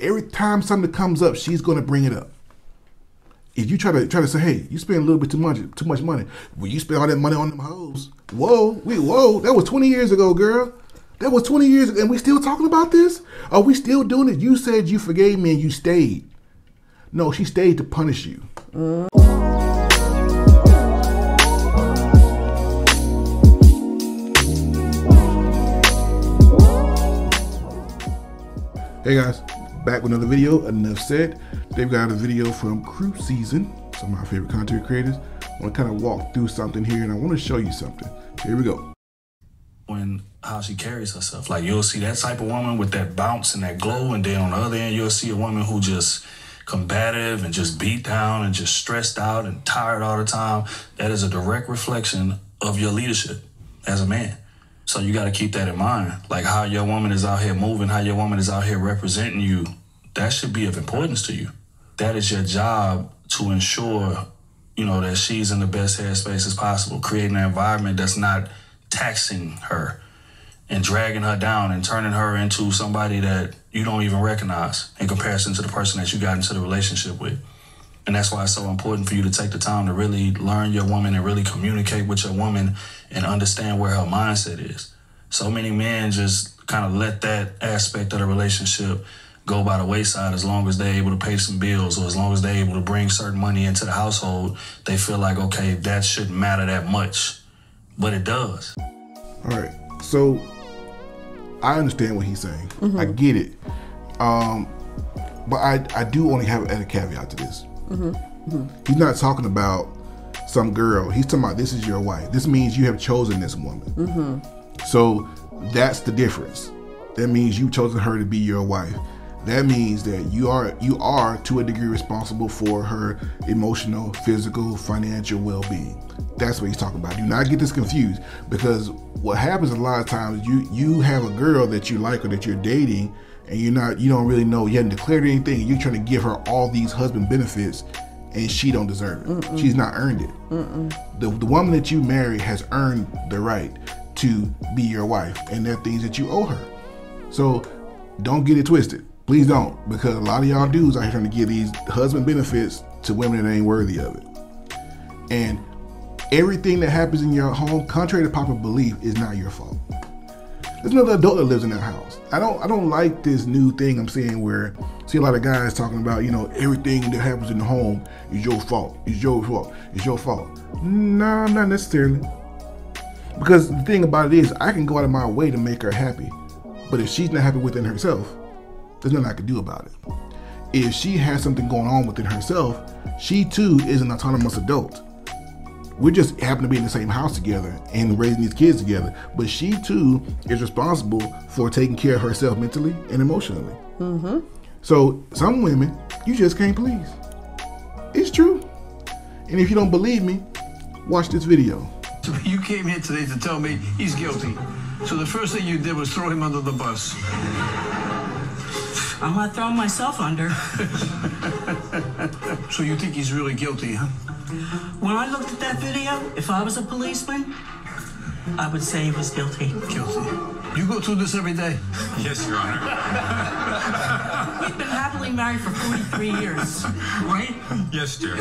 Every time something comes up, she's gonna bring it up. If you try to say, hey, you spend a little bit too much money. Well, you spend all that money on them hoes. Whoa, that was 20 years ago, girl. That was 20 years ago, and we still talking about this? Are we still doing it? You said you forgave me and you stayed. No, she stayed to punish you. Hey guys, back with another video. Enough said. They've got a video from Crew Season, some of my favorite content creators. I want to kind of walk through something here, and I want to show you something. Here we go. How she carries herself. Like, you'll see that type of woman with that bounce and that glow, and then on the other end, you'll see a woman who just combative and just beat down and just stressed out and tired all the time. That is a direct reflection of your leadership as a man. So you got to keep that in mind. Like, how your woman is out here moving, how your woman is out here representing you, that should be of importance to you. That is your job to ensure, you know, that she's in the best headspace as possible, creating an environment that's not taxing her and dragging her down and turning her into somebody that you don't even recognize in comparison to the person that you got into the relationship with. And that's why it's so important for you to take the time to really learn your woman and really communicate with your woman and understand where her mindset is. So many men just kind of let that aspect of the relationship go by the wayside. As long as they're able to pay some bills or as long as they're able to bring certain money into the household, they feel like, okay, that shouldn't matter that much. But it does. All right, so I understand what he's saying. I get it. But I do only have a caveat to this. He's not talking about some girl. He's talking about this is your wife. This means you have chosen this woman. So that's the difference. That means you've chosen her to be your wife. That means that you are to a degree responsible for her emotional, physical, financial well-being. That's what he's talking about. Do not get this confused, because what happens a lot of times, you have a girl that you like or that you're dating, and you don't really know, you haven't declared anything, and you're trying to give her all these husband benefits, and she don't deserve it. She's not earned it. The woman that you marry has earned the right to be your wife, and there are things that you owe her. So don't get it twisted. Please don't, because a lot of y'all dudes are trying to give these husband benefits to women that ain't worthy of it. And everything that happens in your home, contrary to popular belief, is not your fault. There's another adult that lives in that house. I don't like this new thing I'm seeing where I see a lot of guys talking about, you know, everything that happens in the home is your fault. It's your fault. It's your fault. No, not necessarily. Because the thing about it is, I can go out of my way to make her happy. But if she's not happy within herself, there's nothing I can do about it. If she has something going on within herself, she too is an autonomous adult. We just happen to be in the same house together and raising these kids together, but she too is responsible for taking care of herself mentally and emotionally. So some women, you just can't please. It's true. And if you don't believe me, watch this video. You came here today to tell me he's guilty. So the first thing you did was throw him under the bus. I'm not throwing myself under. So you think he's really guilty, huh? When I looked at that video, if I was a policeman, I would say he was guilty. Guilty. You go through this every day? Yes, Your Honor. We've been happily married for 43 years, right? Yes, dear.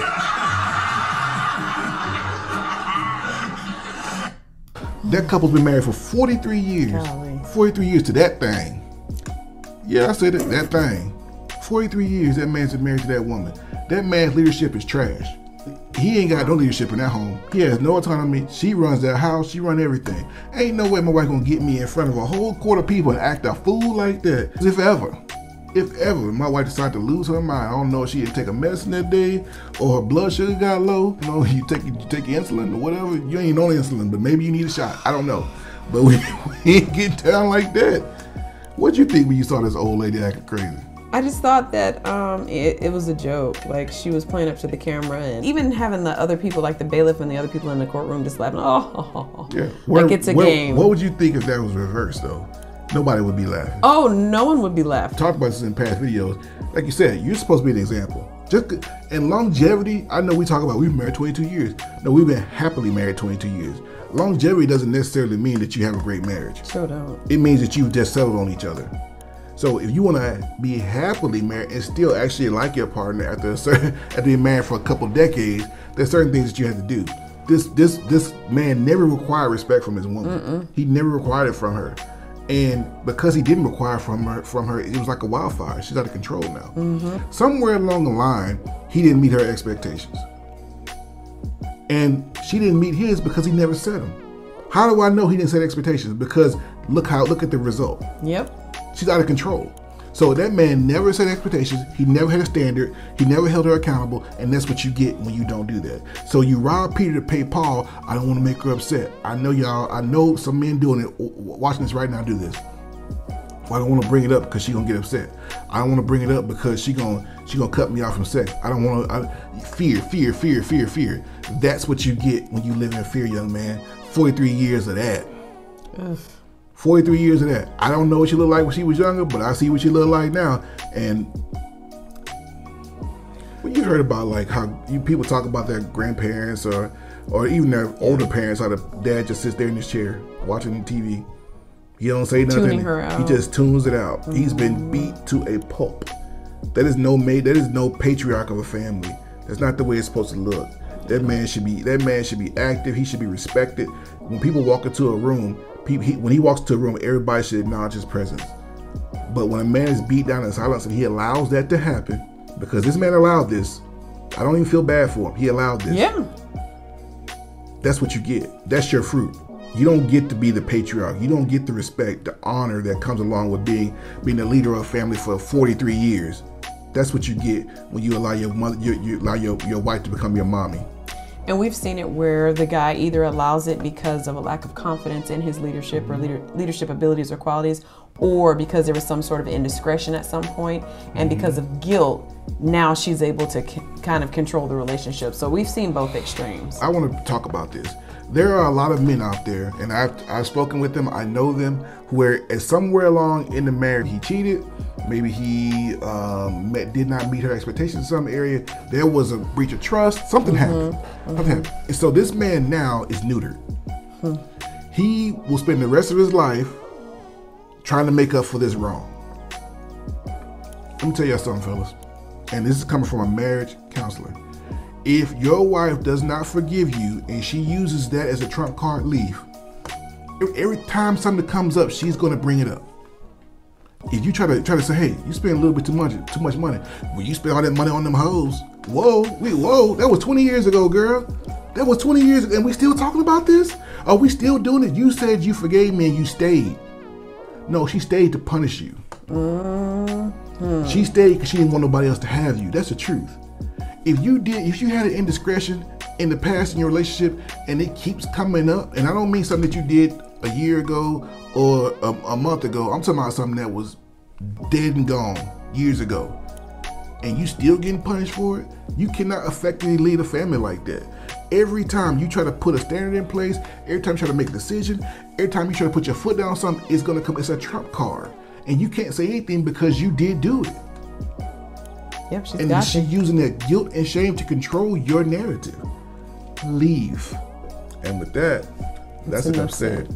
That couple's been married for 43 years. Golly. 43 years to that thing. Yeah, I said it, that thing. 43 years that man's been married to that woman. That man's leadership is trash. He ain't got no leadership in that home. He has no autonomy. She runs that house. She runs everything. Ain't no way my wife gonna get me in front of a whole court of people and act a fool like that. If ever my wife decided to lose her mind, I don't know if she had to take a medicine that day or her blood sugar got low. You know, you take insulin or whatever. You ain't on insulin, but maybe you need a shot. I don't know. But we ain't get down like that. What'd you think when you saw this old lady acting crazy? I just thought that it was a joke. Like, she was playing up to the camera, and even having the other people, like the bailiff and the other people in the courtroom, just laughing. Oh, yeah. Like it's a game. What would you think if that was reversed, though? Nobody would be laughing. Oh, no one would be laughing. Talked about this in past videos. Like you said, you're supposed to be an example. Just in longevity, I know we talk about we've been married 22 years. No, we've been happily married 22 years. Longevity doesn't necessarily mean that you have a great marriage. Sure don't. It means that you've just settled on each other. So if you want to be happily married and still actually like your partner after being married for a couple decades, there's certain things that you have to do. This man never required respect from his woman. He never required it from her. And because he didn't require from her, it was like a wildfire. She's out of control now. Somewhere along the line, he didn't meet her expectations. And she didn't meet his because he never set them. How do I know he didn't set expectations? Because look at the result. Yep. She's out of control. So that man never set expectations. He never had a standard. He never held her accountable. And that's what you get when you don't do that. So you rob Peter to pay Paul. I don't want to make her upset. I know y'all. I know some men doing it. Watching this right now do this. Well, I don't want to bring it up because she's gonna get upset. I don't want to bring it up because she gonna cut me off from sex. I don't want to. Fear. That's what you get when you live in fear, young man. 43 years of that. Ugh. 43 years of that. I don't know what she looked like when she was younger, but I see what she look like now. And well, you heard about like how people talk about their grandparents or even their older parents, how the dad just sits there in his chair watching TV. He don't say nothing. Tuning her out. He just tunes it out. He's been beat to a pulp. That is no patriarch of a family. That's not the way it's supposed to look. That man should be active. He should be respected. When people walk into a room, when he walks to a room, everybody should acknowledge his presence. But when a man is beat down in silence and he allows that to happen, because this man allowed this, I don't even feel bad for him. He allowed this. Yeah. That's what you get. That's your fruit. You don't get to be the patriarch. You don't get the respect, the honor that comes along with being the leader of a family for 43 years. That's what you get when you allow your mother, you allow your wife to become your mommy. And we've seen it where the guy either allows it because of a lack of confidence in his leadership or leadership abilities or qualities, or because there was some sort of indiscretion at some point, and because of guilt, now she's able to kind of control the relationship. So we've seen both extremes. I want to talk about this. There are a lot of men out there, and I've spoken with them, I know them, where somewhere along in the marriage he cheated, maybe he did not meet her expectations in some area, there was a breach of trust, something happened. And so this man now is neutered. He will spend the rest of his life trying to make up for this wrong. Let me tell y'all something, fellas, and this is coming from a marriage counselor. If your wife does not forgive you and she uses that as a trump card, leave. Every time something comes up, she's going to bring it up. If you try to say, hey, you spend a little bit too much money. When you spend all that money on them hoes, whoa, that was 20 years ago, girl. That was 20 years ago, and we still talking about this? Are we still doing it? You said you forgave me and you stayed. No, she stayed to punish you. She stayed because she didn't want nobody else to have you. That's the truth. If you had an indiscretion in the past in your relationship and it keeps coming up, and I don't mean something that you did a year ago or a month ago, I'm talking about something that was dead and gone years ago, and you still getting punished for it, you cannot effectively lead a family like that. Every time you try to put a standard in place, every time you try to make a decision, every time you try to put your foot down on something, it's gonna come, it's a trump card. And you can't say anything because you did do it. Yep, she's using that guilt and shame to control your narrative. Leave. And with that, that's enough said.